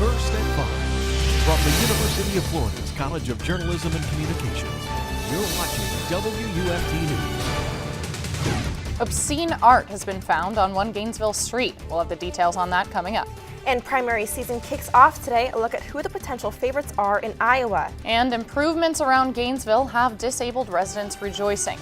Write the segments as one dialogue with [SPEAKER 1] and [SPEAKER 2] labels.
[SPEAKER 1] First at 5. From the University of Florida's College of Journalism and Communications, you're watching WUFT News.
[SPEAKER 2] Obscene art has been found on one Gainesville street. We'll have the details on that coming up.
[SPEAKER 3] And primary season kicks off today. A look at who the potential favorites are in Iowa.
[SPEAKER 2] And improvements around Gainesville have disabled residents rejoicing.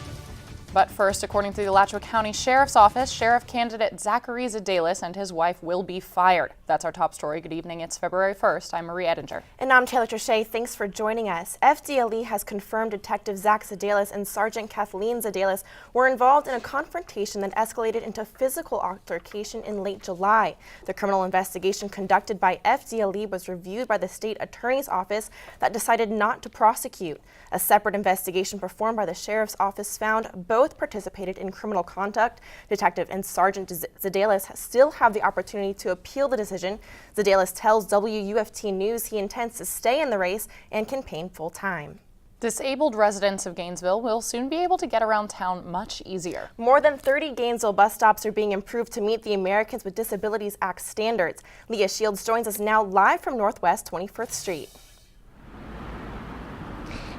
[SPEAKER 2] But first, according to the Alachua County Sheriff's Office, Sheriff candidate Zachary Zedalis and his wife will be fired. That's our top story. Good evening. It's February 1st. I'm Marie Edinger.
[SPEAKER 3] And I'm Taylor Trichet. Thanks for joining us. FDLE has confirmed Detective Zach Zedalis and Sergeant Kathleen Zedalis were involved in a confrontation that escalated into physical altercation in late July. The criminal investigation conducted by FDLE was reviewed by the state attorney's office that decided not to prosecute. A separate investigation performed by the sheriff's office found both participated in criminal conduct. Detective and Sergeant Zedalis still have the opportunity to appeal the decision. Zedalis tells WUFT News he intends to stay in the race and campaign full-time.
[SPEAKER 2] Disabled residents of Gainesville will soon be able to get around town much easier.
[SPEAKER 3] More than 30 Gainesville bus stops are being improved to meet the Americans with Disabilities Act standards. Leah Shields joins us now live from Northwest 21st Street.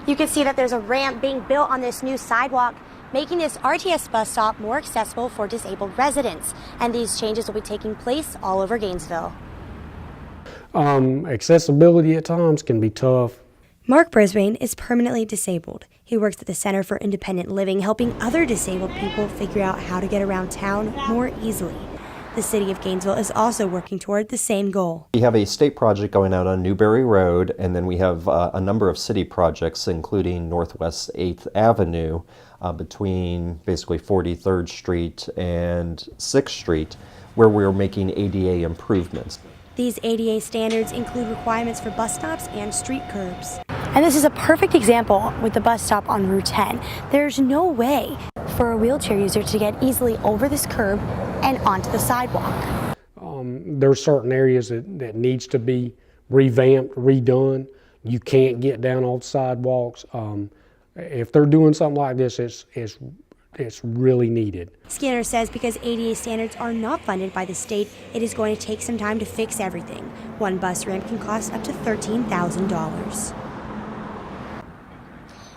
[SPEAKER 4] You can see that there's a ramp being built on this new sidewalk, making this RTS bus stop more accessible for disabled residents. And these changes will be taking place all over Gainesville.
[SPEAKER 5] Accessibility at times can be tough.
[SPEAKER 4] Mark Brisbane is permanently disabled. He works at the Center for Independent Living, helping other disabled people figure out how to get around town more easily. The city of Gainesville is also working toward the same goal.
[SPEAKER 6] We have a state project going out on Newberry Road, and then we have a number of city projects, including Northwest 8th Avenue, between basically 43rd Street and 6th Street, where we're making ADA improvements.
[SPEAKER 4] These ADA standards include requirements for bus stops and street curbs. And this is a perfect example with the bus stop on Route 10. There's no way for a wheelchair user to get easily over this curb and onto the sidewalk.
[SPEAKER 5] There are certain areas that needs to be revamped, redone. You can't get down on sidewalks. If they're doing something like this, it's really needed.
[SPEAKER 4] Skinner says because ADA standards are not funded by the state, it is going to take some time to fix everything. One bus ramp can cost up to $13,000.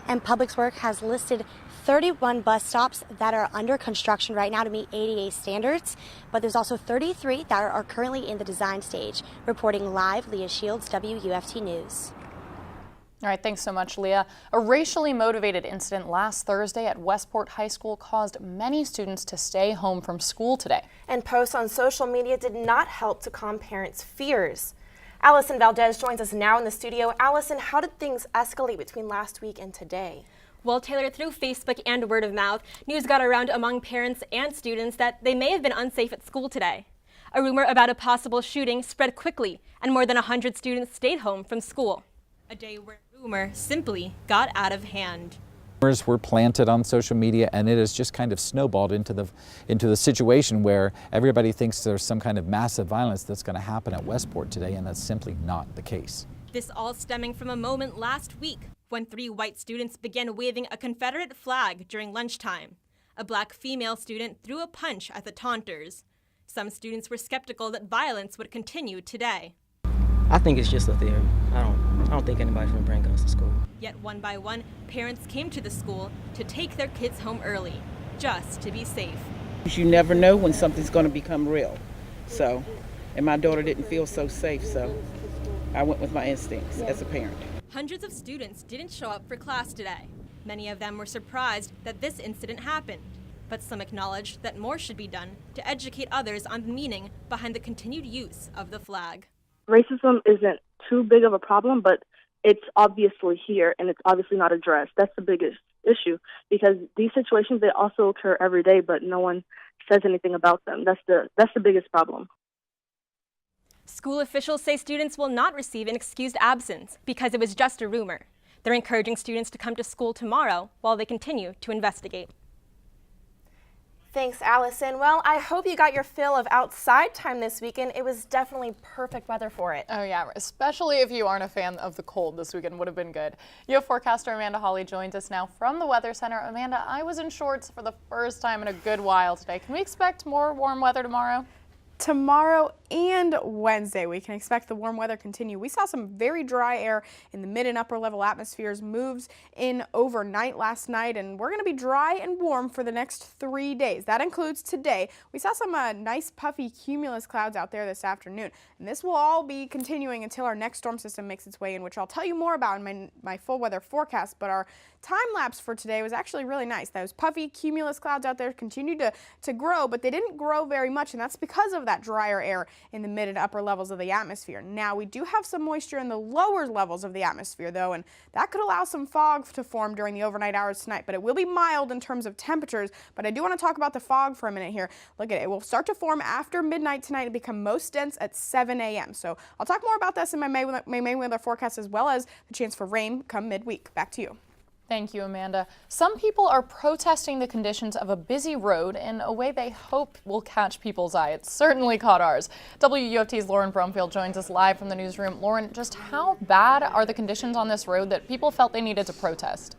[SPEAKER 4] And Public Works has listed 31 bus stops that are under construction right now to meet ADA standards, but there's also 33 that are currently in the design stage. Reporting live, Leah Shields, WUFT News.
[SPEAKER 2] All right, thanks so much, Leah. A racially motivated incident last Thursday at Westport High School caused many students to stay home from school today.
[SPEAKER 3] And posts on social media did not help to calm parents' fears. Allison Valdez joins us now in the studio. Allison, how did things escalate between last week and today?
[SPEAKER 7] Well, Taylor, through Facebook and word of mouth, news got around among parents and students that they may have been unsafe at school today. A rumor about a possible shooting spread quickly, and more than 100 students stayed home from school. A day where rumor simply got out of hand.
[SPEAKER 8] Rumors were planted on social media, and it has just kind of snowballed into the situation where everybody thinks there's some kind of massive violence that's going to happen at Westport today, and that's simply not the case.
[SPEAKER 7] This all stemming from a moment last week when 3 white students began waving a Confederate flag during lunchtime. A black female student threw a punch at the taunters. Some students were skeptical that violence would continue today.
[SPEAKER 9] I think it's just a theory. I don't think anybody's gonna bring guns to school.
[SPEAKER 7] Yet one by one, parents came to the school to take their kids home early, just to be safe.
[SPEAKER 10] You never know when something's gonna become real. And my daughter didn't feel so safe, so I went with my instincts as a parent.
[SPEAKER 7] Hundreds of students didn't show up for class today. Many of them were surprised that this incident happened, but some acknowledged that more should be done to educate others on the meaning behind the continued use of the flag.
[SPEAKER 11] Racism isn't too big of a problem, but it's obviously here and it's obviously not addressed. That's the biggest issue, because these situations, they also occur every day, but no one says anything about them. That's the biggest problem.
[SPEAKER 7] School officials say students will not receive an excused absence because it was just a rumor. They're encouraging students to come to school tomorrow while they continue to investigate.
[SPEAKER 3] Thanks, Allison. Well, I hope you got your fill of outside time this weekend. It was definitely perfect weather for it.
[SPEAKER 2] Oh yeah, especially if you aren't a fan of the cold this weekend, would have been good. UF forecaster Amanda Hawley joins us now from the Weather Center. Amanda, I was in shorts for the first time in a good while today. Can we expect more warm weather tomorrow?
[SPEAKER 12] Tomorrow and Wednesday, we can expect the warm weather continue. We saw some very dry air in the mid and upper level atmospheres moves in overnight last night, and we're going to be dry and warm for the next 3 days. That includes today. We saw some nice puffy cumulus clouds out there this afternoon, and this will all be continuing until our next storm system makes its way in, which I'll tell you more about in my full weather forecast. But our time lapse for today was actually really nice. Those puffy cumulus clouds out there continued to grow, but they didn't grow very much, and that's because of that drier air in the mid and upper levels of the atmosphere. Now, we do have some moisture in the lower levels of the atmosphere, though, and that could allow some fog to form during the overnight hours tonight, but it will be mild in terms of temperatures. But I do want to talk about the fog for a minute here. Look at it. It will start to form after midnight tonight and become most dense at 7 a.m. So I'll talk more about this in my May weather forecast, as well as the chance for rain come midweek. Back to you.
[SPEAKER 2] Thank you, Amanda. Some people are protesting the conditions of a busy road in a way they hope will catch people's eye. It certainly caught ours. WUFT's Lauren Brumfield joins us live from the newsroom. Lauren, just how bad are the conditions on this road that people felt they needed to protest?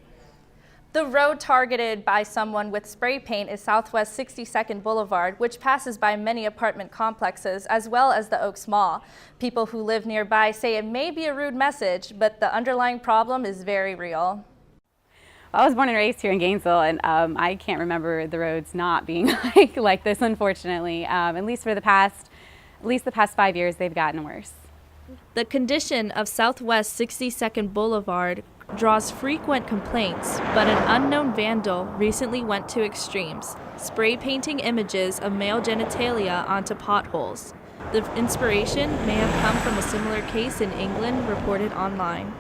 [SPEAKER 13] The road targeted by someone with spray paint is Southwest 62nd Boulevard, which passes by many apartment complexes as well as the Oaks Mall. People who live nearby say it may be a rude message, but the underlying problem is very real.
[SPEAKER 14] I was born and raised here in Gainesville, and I can't remember the roads not being like this, unfortunately. At least the past 5 years, they've gotten worse.
[SPEAKER 13] The condition of Southwest 62nd Boulevard draws frequent complaints, but an unknown vandal recently went to extremes, spray painting images of male genitalia onto potholes. The inspiration may have come from a similar case in England reported online.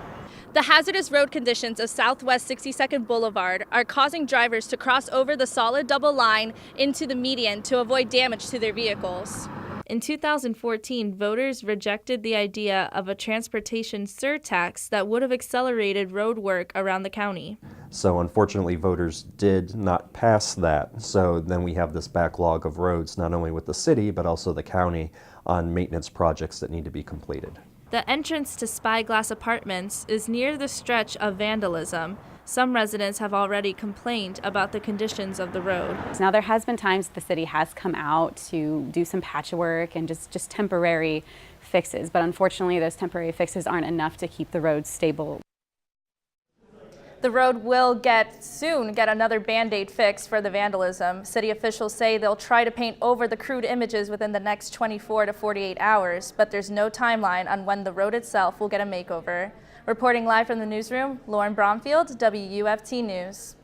[SPEAKER 13] The hazardous road conditions of Southwest 62nd Boulevard are causing drivers to cross over the solid double line into the median to avoid damage to their vehicles. In 2014, voters rejected the idea of a transportation surtax that would have accelerated road work around the county.
[SPEAKER 6] So unfortunately, voters did not pass that. So then we have this backlog of roads, not only with the city, but also the county, on maintenance projects that need to be completed.
[SPEAKER 13] The entrance to Spyglass Apartments is near the stretch of vandalism. Some residents have already complained about the conditions of the road.
[SPEAKER 14] Now, there has been times the city has come out to do some patchwork and just temporary fixes, but unfortunately those temporary fixes aren't enough to keep the roads stable.
[SPEAKER 13] The road will soon get another Band-Aid fix for the vandalism. City officials say they'll try to paint over the crude images within the next 24 to 48 hours, but there's no timeline on when the road itself will get a makeover. Reporting live from the newsroom, Lauren Bromfield, WUFT News.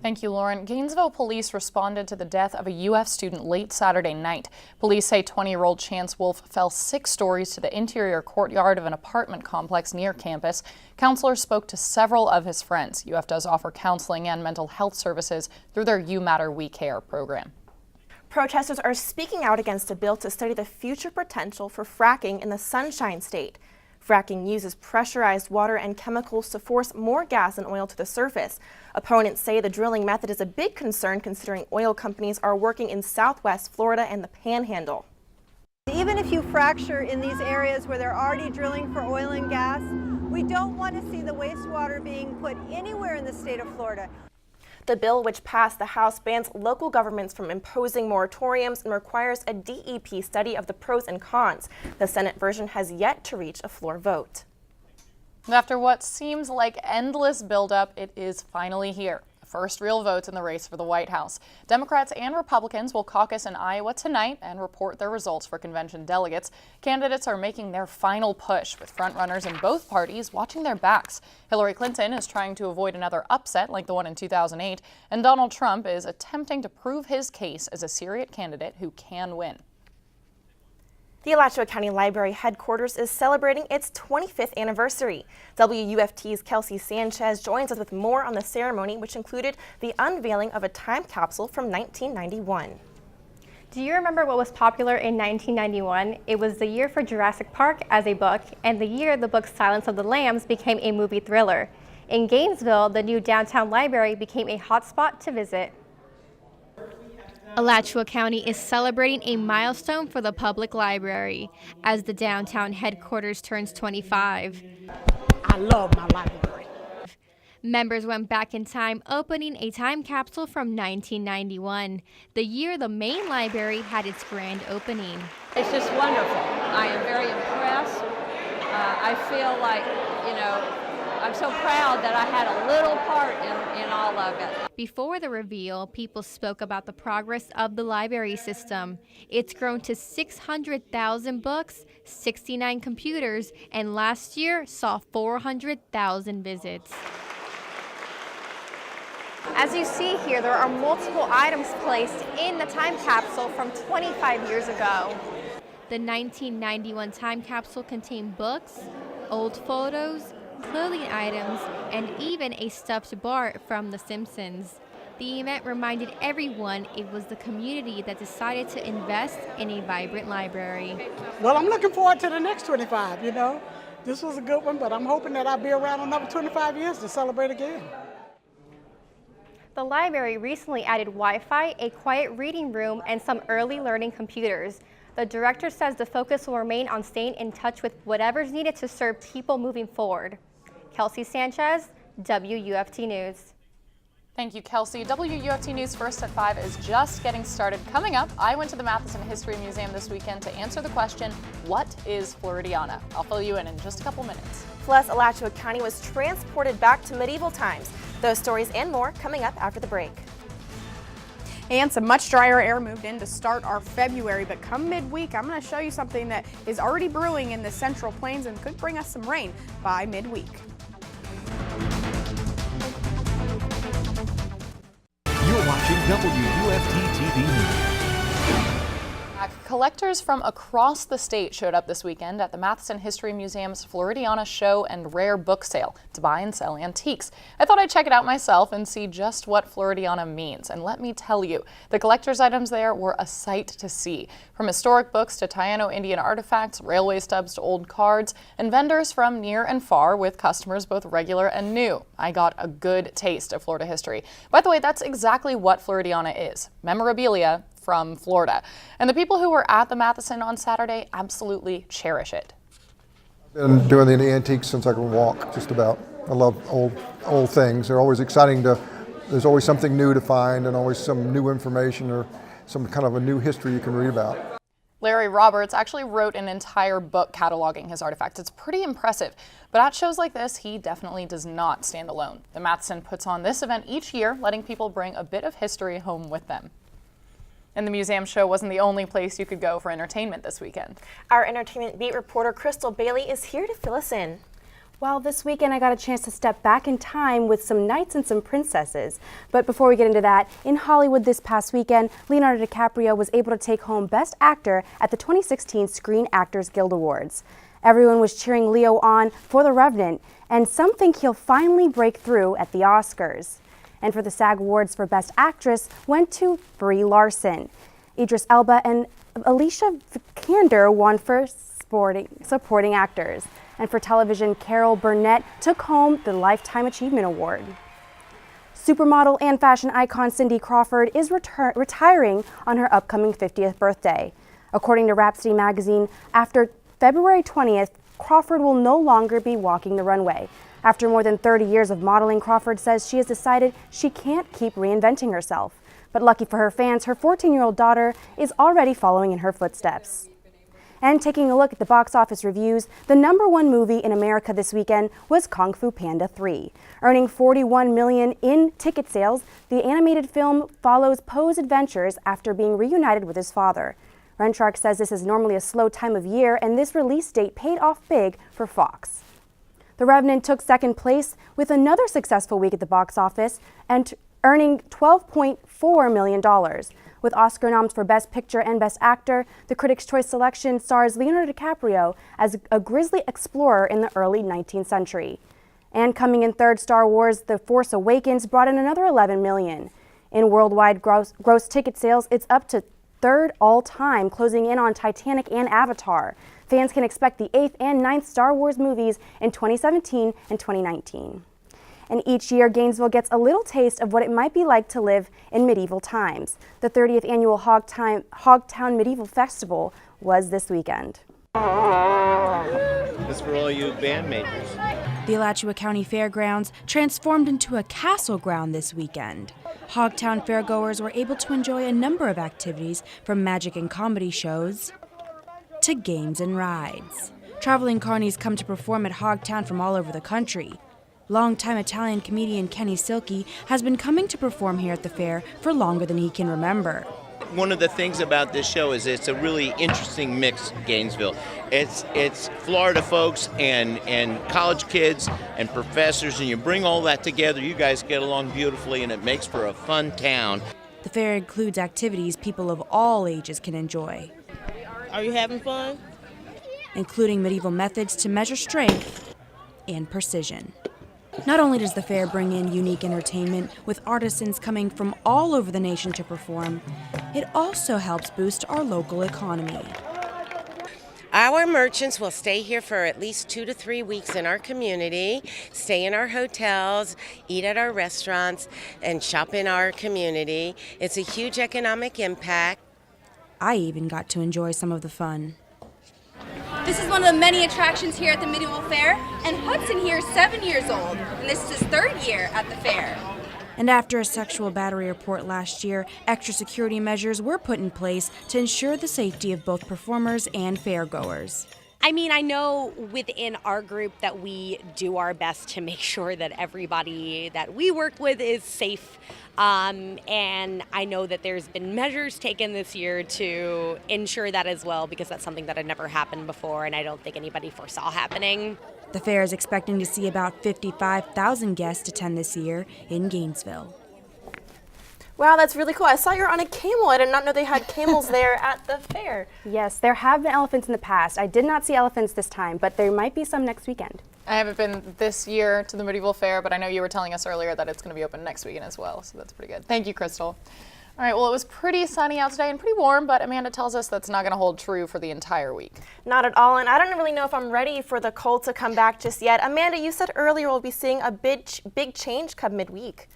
[SPEAKER 2] Thank you, Lauren. Gainesville police responded to the death of a UF student late Saturday night. Police say 20-year-old Chance Wolf fell 6 stories to the interior courtyard of an apartment complex near campus. Counselors spoke to several of his friends. UF does offer counseling and mental health services through their You Matter, We Care program.
[SPEAKER 3] Protesters are speaking out against a bill to study the future potential for fracking in the Sunshine State. Fracking uses pressurized water and chemicals to force more gas and oil to the surface. Opponents say the drilling method is a big concern considering oil companies are working in Southwest Florida and the Panhandle.
[SPEAKER 15] Even if you fracture in these areas where they're already drilling for oil and gas, we don't want to see the wastewater being put anywhere in the state of Florida.
[SPEAKER 3] The bill, which passed the House, bans local governments from imposing moratoriums and requires a DEP study of the pros and cons. The Senate version has yet to reach a floor vote.
[SPEAKER 2] After what seems like endless buildup, it is finally here. The first real votes in the race for the White House. Democrats and Republicans will caucus in Iowa tonight and report their results for convention delegates. Candidates are making their final push, with frontrunners in both parties watching their backs. Hillary Clinton is trying to avoid another upset like the one in 2008, and Donald Trump is attempting to prove his case as a serious candidate who can win.
[SPEAKER 3] The Alachua County Library headquarters is celebrating its 25th anniversary. WUFT's Kelsey Sanchez joins us with more on the ceremony, which included the unveiling of a time capsule from 1991.
[SPEAKER 16] Do you remember what was popular in 1991? It was the year for Jurassic Park as a book, and the year the book Silence of the Lambs became a movie thriller. In Gainesville, the new downtown library became a hotspot to visit.
[SPEAKER 17] Alachua County is celebrating a milestone for the public library as the downtown headquarters turns 25.
[SPEAKER 18] I love my library.
[SPEAKER 17] Members went back in time, opening a time capsule from 1991, the year the main library had its grand opening.
[SPEAKER 18] It's just wonderful. I am very impressed. I feel like, I'm so proud that I had a little part in all of it.
[SPEAKER 17] Before the reveal, people spoke about the progress of the library system. It's grown to 600,000 books, 69 computers, and last year saw 400,000 visits.
[SPEAKER 12] As you see here, there are multiple items placed in the time capsule from 25 years ago.
[SPEAKER 17] The 1991 time capsule contained books, old photos, clothing items, and even a stuffed Bart from The Simpsons. The event reminded everyone it was the community that decided to invest in a vibrant library.
[SPEAKER 19] Well, I'm looking forward to the next 25, This was a good one, but I'm hoping that I'll be around another 25 years to celebrate again.
[SPEAKER 16] The library recently added Wi-Fi, a quiet reading room, and some early learning computers. The director says the focus will remain on staying in touch with whatever's needed to serve people moving forward. Kelsey Sanchez, WUFT News.
[SPEAKER 2] Thank you, Kelsey. WUFT News First at 5 is just getting started. Coming up, I went to the Matheson History Museum this weekend to answer the question, what is Floridiana? I'll fill you in just a couple minutes.
[SPEAKER 3] Plus, Alachua County was transported back to medieval times. Those stories and more coming up after the break.
[SPEAKER 12] And some much drier air moved in to start our February, but come midweek, I'm going to show you something that is already brewing in the Central Plains and could bring us some rain by midweek.
[SPEAKER 1] You're watching WUFT TV News.
[SPEAKER 2] Collectors from across the state showed up this weekend at the Matheson History Museum's Floridiana Show and Rare Book Sale to buy and sell antiques. I thought I'd check it out myself and see just what Floridiana means. And let me tell you, the collector's items there were a sight to see. From historic books to Taino Indian artifacts, railway stubs to old cards, and vendors from near and far with customers both regular and new. I got a good taste of Florida history. By the way, that's exactly what Floridiana is. Memorabilia from Florida. And the people who were at the Matheson on Saturday absolutely cherish it.
[SPEAKER 20] I've been doing the antiques since I can walk, just about. I love old things. They're always exciting there's always something new to find and always some new information or some kind of a new history you can read about.
[SPEAKER 2] Larry Roberts actually wrote an entire book cataloging his artifacts. It's pretty impressive, but at shows like this, he definitely does not stand alone. The Matheson puts on this event each year, letting people bring a bit of history home with them. And the museum show wasn't the only place you could go for entertainment this weekend.
[SPEAKER 3] Our entertainment beat reporter Crystal Bailey is here to fill us in.
[SPEAKER 21] Well, this weekend I got a chance to step back in time with some knights and some princesses. But before we get into that, in Hollywood this past weekend, Leonardo DiCaprio was able to take home Best Actor at the 2016 Screen Actors Guild Awards. Everyone was cheering Leo on for The Revenant, and some think he'll finally break through at the Oscars. And for the SAG Awards for Best Actress went to Brie Larson. Idris Elba and Alicia Vikander won for supporting actors. And for television, Carol Burnett took home the Lifetime Achievement Award. Supermodel and fashion icon Cindy Crawford is retiring on her upcoming 50th birthday. According to Rhapsody magazine, after February 20th, Crawford will no longer be walking the runway. After more than 30 years of modeling, Crawford says she has decided she can't keep reinventing herself. But lucky for her fans, her 14-year-old daughter is already following in her footsteps. And taking a look at the box office reviews, the #1 movie in America this weekend was Kung Fu Panda 3. Earning $41 million in ticket sales, the animated film follows Poe's adventures after being reunited with his father. Rentrak says this is normally a slow time of year, and this release date paid off big for Fox. The Revenant took second place with another successful week at the box office and earning $12.4 million. With Oscar noms for Best Picture and Best Actor, the Critics' Choice selection stars Leonardo DiCaprio as a grizzly explorer in the early 19th century. And coming in third, Star Wars The Force Awakens brought in another $11 million. In worldwide gross ticket sales, it's up to third all-time, closing in on Titanic and Avatar. Fans can expect the 8th and 9th Star Wars movies in 2017 and 2019. And each year, Gainesville gets a little taste of what it might be like to live in medieval times. The 30th annual Hogtown Medieval Festival was this weekend.
[SPEAKER 22] This is for all you band majors.
[SPEAKER 5] The Alachua County Fairgrounds transformed into a castle ground this weekend. Hogtown fairgoers were able to enjoy a number of activities from magic and comedy shows to games and rides. Traveling carnies come to perform at Hogtown from all over the country. Longtime Italian comedian Kenny Silky has been coming to perform here at the fair for longer than he can remember.
[SPEAKER 22] One of the things about this show is it's a really interesting mix, Gainesville. It's Florida folks and college kids and professors, and you bring all that together, you guys get along beautifully, and it makes for a fun town.
[SPEAKER 5] The fair includes activities people of all ages can enjoy.
[SPEAKER 23] Are you having fun?
[SPEAKER 5] Including medieval methods to measure strength and precision. Not only does the fair bring in unique entertainment with artisans coming from all over the nation to perform, it also helps boost our local economy.
[SPEAKER 24] Our merchants will stay here for at least 2 to 3 weeks in our community, stay in our hotels, eat at our restaurants, and shop in our community. It's a huge economic impact.
[SPEAKER 5] I even got to enjoy some of the fun.
[SPEAKER 25] This is one of the many attractions here at the Medieval Fair, and Hudson here is 7 years old, and this is his 3rd year at the fair.
[SPEAKER 5] And after a sexual battery report last year, extra security measures were put in place to ensure the safety of both performers and fairgoers.
[SPEAKER 26] I mean, I know within our group that we do our best to make sure that everybody that we work with is safe. And I know that there's been measures taken this year to ensure that as well, because that's something that had never happened before, and I don't think anybody foresaw happening.
[SPEAKER 5] The fair is expecting to see about 55,000 guests attend this year in Gainesville.
[SPEAKER 3] Wow, that's really cool. I saw you're on a camel. I did not know they had camels there at the fair.
[SPEAKER 21] Yes, there have been elephants in the past. I did not see elephants this time, but there might be some next weekend.
[SPEAKER 2] I haven't been this year to the Medieval Fair, but I know you were telling us earlier that it's going to be open next weekend as well, so that's pretty good. Thank you, Crystal. All right, well, it was pretty sunny out today and pretty warm, but Amanda tells us that's not going to hold true for the entire week.
[SPEAKER 3] Not at all, and I don't really know if I'm ready for the cold to come back just yet. Amanda, you said earlier we'll be seeing a big change come midweek.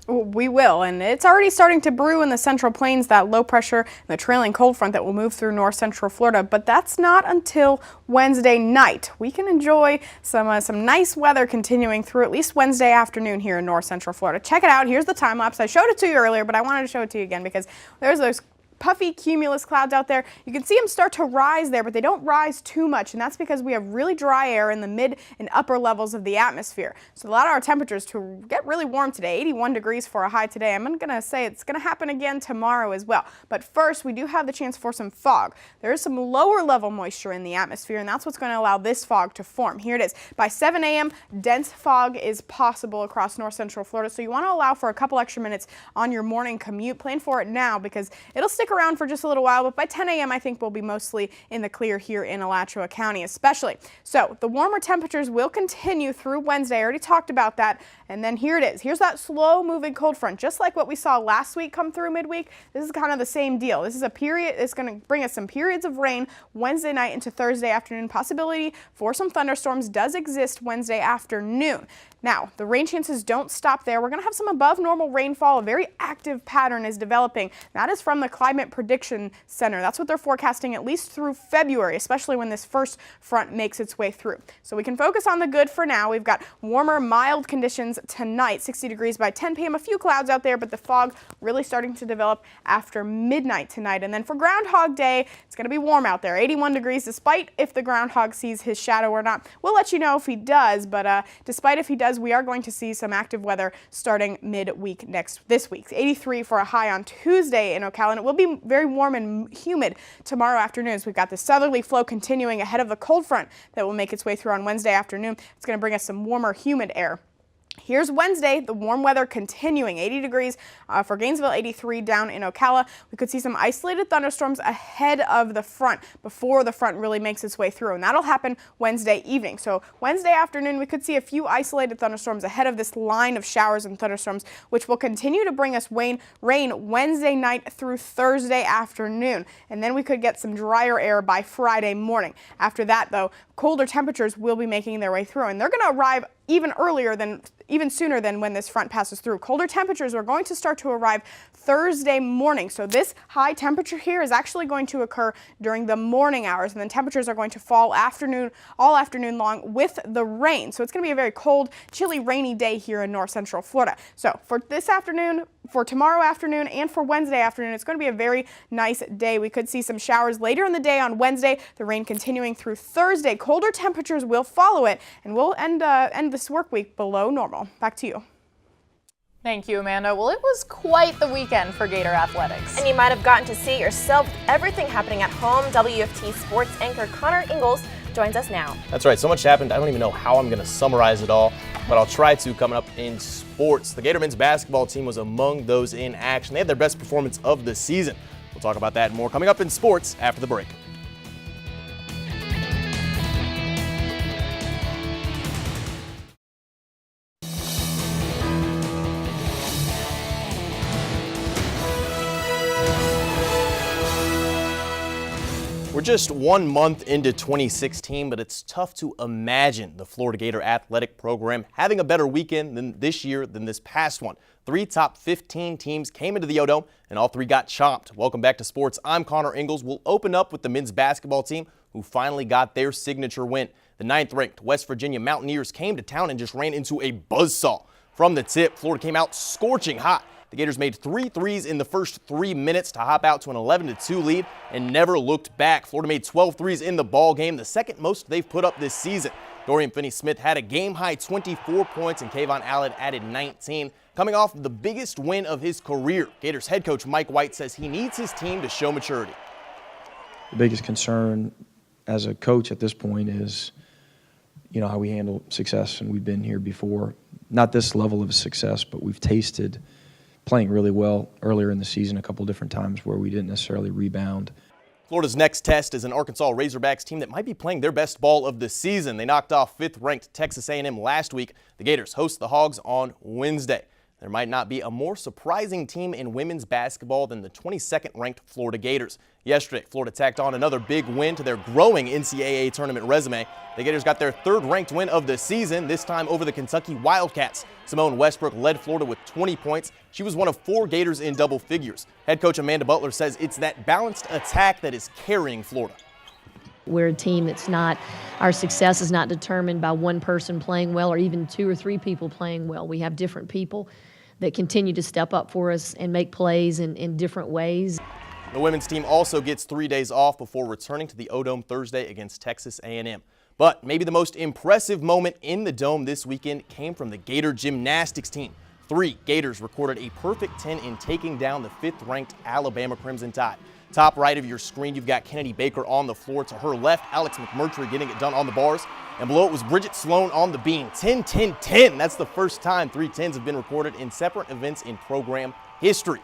[SPEAKER 12] We will, and it's already starting to brew in the Central Plains, that low pressure and the trailing cold front that will move through north central Florida, but that's not until Wednesday night. We can enjoy some nice weather continuing through at least Wednesday afternoon here in north central Florida. Check it out. Here's the time lapse. I showed it to you earlier, but I wanted to show it to you again because there's those puffy cumulus clouds out there. You can see them start to rise there, but they don't rise too much, and that's because we have really dry air in the mid and upper levels of the atmosphere. So a lot of our temperatures to get really warm today, 81 degrees for a high today. I'm going to say it's going to happen again tomorrow as well. But first, we do have the chance for some fog. There is some lower level moisture in the atmosphere, and that's what's going to allow this fog to form. Here it is. By 7 a.m., dense fog is possible across north central Florida, so you want to allow for a couple extra minutes on your morning commute. Plan for it now because it'll stick around for just a little while, but by 10 a.m. I think we'll be mostly in the clear here in Alachua County especially. So the warmer temperatures will continue through Wednesday. I already talked about that. And then here it is. Here's that slow moving cold front, just like what we saw last week come through midweek. This is kind of the same deal. This is a period, it's going to bring us some periods of rain Wednesday night into Thursday afternoon. Possibility for some thunderstorms does exist Wednesday afternoon. Now, the rain chances don't stop there. We're going to have some above normal rainfall. A very active pattern is developing. That is from the Climate Prediction Center. That's what they're forecasting at least through February, especially when this first front makes its way through. So we can focus on the good for now. We've got warmer, mild conditions tonight, 60 degrees by 10 p.m. A few clouds out there, but the fog really starting to develop after midnight tonight. And then for Groundhog Day, it's going to be warm out there, 81 degrees, despite if the groundhog sees his shadow or not. We'll let you know if he does, but despite if he does, we are going to see some active weather starting midweek this week. 83 for a high on Tuesday in Ocala, and it will be very warm and humid tomorrow afternoon. So we've got the southerly flow continuing ahead of the cold front that will make its way through on Wednesday afternoon. It's going to bring us some warmer, humid air. Here's Wednesday, the warm weather continuing, 80 degrees for Gainesville, 83 down in Ocala. We could see some isolated thunderstorms ahead of the front before the front really makes its way through, and that'll happen Wednesday evening. So Wednesday afternoon, we could see a few isolated thunderstorms ahead of this line of showers and thunderstorms, which will continue to bring us rain Wednesday night through Thursday afternoon. And then we could get some drier air by Friday morning. After that, though, colder temperatures will be making their way through, and they're going to arrive even sooner than when this front passes through. Colder temperatures are going to start to arrive Thursday morning. So this high temperature here is actually going to occur during the morning hours, and then temperatures are going to fall all afternoon long with the rain. So it's going to be a very cold, chilly, rainy day here in north central Florida. So for this afternoon, for tomorrow afternoon, and for Wednesday afternoon, it's going to be a very nice day. We could see some showers later in the day on Wednesday, the rain continuing through Thursday. Colder temperatures will follow it, and we'll end this work week below normal. Back to you.
[SPEAKER 2] Thank you, Amanda. Well, it was quite the weekend for Gator athletics.
[SPEAKER 3] And you might have gotten to see it yourself with everything happening at home. WFT sports anchor Connor Ingalls joins us now.
[SPEAKER 4] That's right. So much happened. I don't even know how I'm going to summarize it all, but I'll try to coming up in sports. The Gator men's basketball team was among those in action. They had their best performance of the season. We'll talk about that and more coming up in sports after the break. We're just 1 month into 2016, but it's tough to imagine the Florida Gator athletic program having a better weekend than this year than this past one. 3 top 15 teams came into the O-Dome, and all 3 got chomped. Welcome back to sports. I'm Connor Ingalls. We'll open up with the men's basketball team, who finally got their signature win. The 9th-ranked West Virginia Mountaineers came to town and just ran into a buzzsaw. From the tip, Florida came out scorching hot. The Gators made 3 threes in the first 3 minutes to hop out to an 11-2 lead and never looked back. Florida made 12 threes in the ball game, the second most they've put up this season. Dorian Finney-Smith had a game-high 24 points, and Kayvon Allen added 19. Coming off the biggest win of his career, Gators head coach Mike White says he needs his team to show maturity.
[SPEAKER 7] The biggest concern as a coach at this point is, how we handle success, and we've been here before. Not this level of success, but we've tasted playing really well earlier in the season a couple different times where we didn't necessarily rebound.
[SPEAKER 4] Florida's next test is an Arkansas Razorbacks team that might be playing their best ball of the season. They knocked off 5th-ranked Texas A&M last week. The Gators host the Hogs on Wednesday. There might not be a more surprising team in women's basketball than the 22nd-ranked Florida Gators. Yesterday, Florida tacked on another big win to their growing NCAA tournament resume. The Gators got their 3rd-ranked win of the season, this time over the Kentucky Wildcats. Simone Westbrook led Florida with 20 points. She was one of 4 Gators in double figures. Head coach Amanda Butler says it's that balanced attack that is carrying Florida.
[SPEAKER 8] We're a team that's not, our success is not determined by one person playing well or even 2 or 3 people playing well. We have different people that continue to step up for us and make plays in different ways.
[SPEAKER 4] The women's team also gets 3 days off before returning to the O-Dome Thursday against Texas A&M. But maybe the most impressive moment in the Dome this weekend came from the Gator gymnastics team. 3 Gators recorded a perfect 10 in taking down the 5th-ranked Alabama Crimson Tide. Top right of your screen, you've got Kennedy Baker on the floor. To her left, Alex McMurtry getting it done on the bars. And below it was Bridget Sloan on the beam. 10-10-10. That's the first time 3 10s have been recorded in separate events in program history.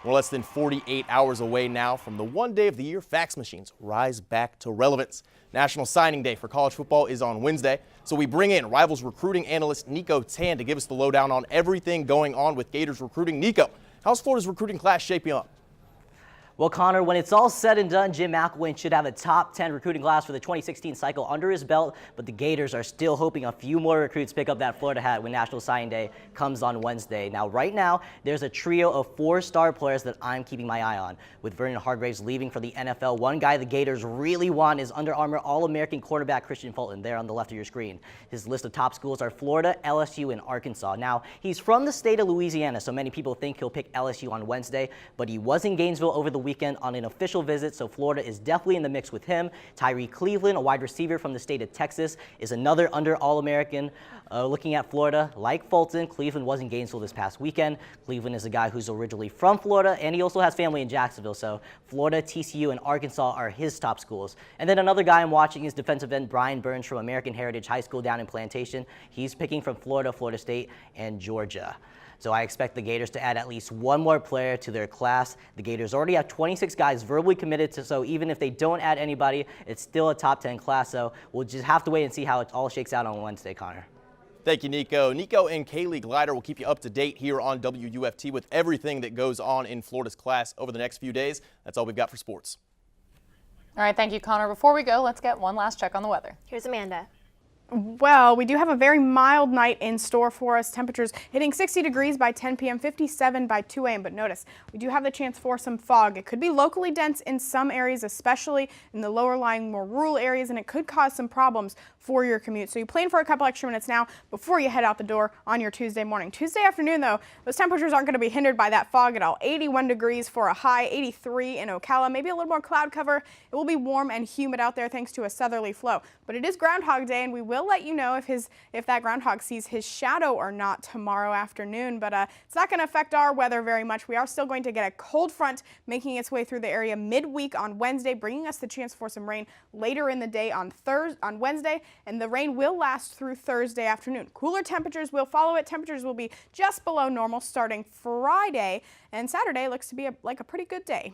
[SPEAKER 4] We're less than 48 hours away now from the one day of the year fax machines rise back to relevance. National Signing Day for college football is on Wednesday, so we bring in Rivals recruiting analyst Nico Tan to give us the lowdown on everything going on with Gators recruiting. Nico, how's Florida's recruiting class shaping up?
[SPEAKER 9] Well, Connor, when it's all said and done, Jim McElwain should have a top 10 recruiting class for the 2016 cycle under his belt, but the Gators are still hoping a few more recruits pick up that Florida hat when National Signing Day comes on Wednesday. Now, right now, there's a trio of 4-star players that I'm keeping my eye on. With Vernon Hargraves leaving for the NFL, one guy the Gators really want is Under Armour All-American quarterback Christian Fulton, there on the left of your screen. His list of top schools are Florida, LSU, and Arkansas. Now, he's from the state of Louisiana, so many people think he'll pick LSU on Wednesday, but he was in Gainesville over the weekend on an official visit, so Florida is definitely in the mix with him. Tyree Cleveland, a wide receiver from the state of Texas, is another under All-American. Looking at Florida, like Fulton, Cleveland was in Gainesville this past weekend. Cleveland is a guy who's originally from Florida, and he also has family in Jacksonville, so Florida, TCU, and Arkansas are his top schools. And then another guy I'm watching is defensive end Brian Burns from American Heritage High School down in Plantation. He's picking from Florida, Florida State, and Georgia. So I expect the Gators to add at least one more player to their class. The Gators already have 26 guys verbally committed to, so even if they don't add anybody, it's still a top 10 class. So we'll just have to wait and see how it all shakes out on Wednesday, Connor.
[SPEAKER 4] Thank you, Nico. Nico and Kaylee Glider will keep you up to date here on WUFT with everything that goes on in Florida's class over the next few days. That's all we've got for sports.
[SPEAKER 2] All right, thank you, Connor. Before we go, let's get one last check on the weather.
[SPEAKER 3] Here's Amanda.
[SPEAKER 12] Well, we do have a very mild night in store for us. Temperatures hitting 60 degrees by 10 p.m., 57 by 2 a.m. But notice, we do have the chance for some fog. It could be locally dense in some areas, especially in the lower lying, more rural areas, and it could cause some problems for your commute. So you plan for a couple extra minutes now before you head out the door on your Tuesday morning. Tuesday afternoon, though, those temperatures aren't going to be hindered by that fog at all. 81 degrees for a high, 83 in Ocala, maybe a little more cloud cover. It will be warm and humid out there thanks to a southerly flow. But it is Groundhog Day, and we will let you know if that groundhog sees his shadow or not tomorrow afternoon. But it's not going to affect our weather very much. We are still going to get a cold front making its way through the area midweek on Wednesday, bringing us the chance for some rain later in the day on Wednesday, and the rain will last through Thursday afternoon. Cooler temperatures will follow it. Temperatures will be just below normal starting Friday, and Saturday looks to be like a pretty good day.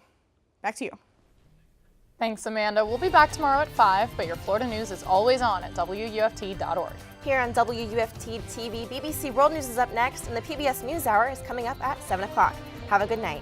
[SPEAKER 12] Back to you.
[SPEAKER 2] Thanks, Amanda. We'll be back tomorrow at 5, but your Florida news is always on at WUFT.org.
[SPEAKER 3] Here on WUFT TV, BBC World News is up next, and the PBS NewsHour is coming up at 7 o'clock. Have a good night.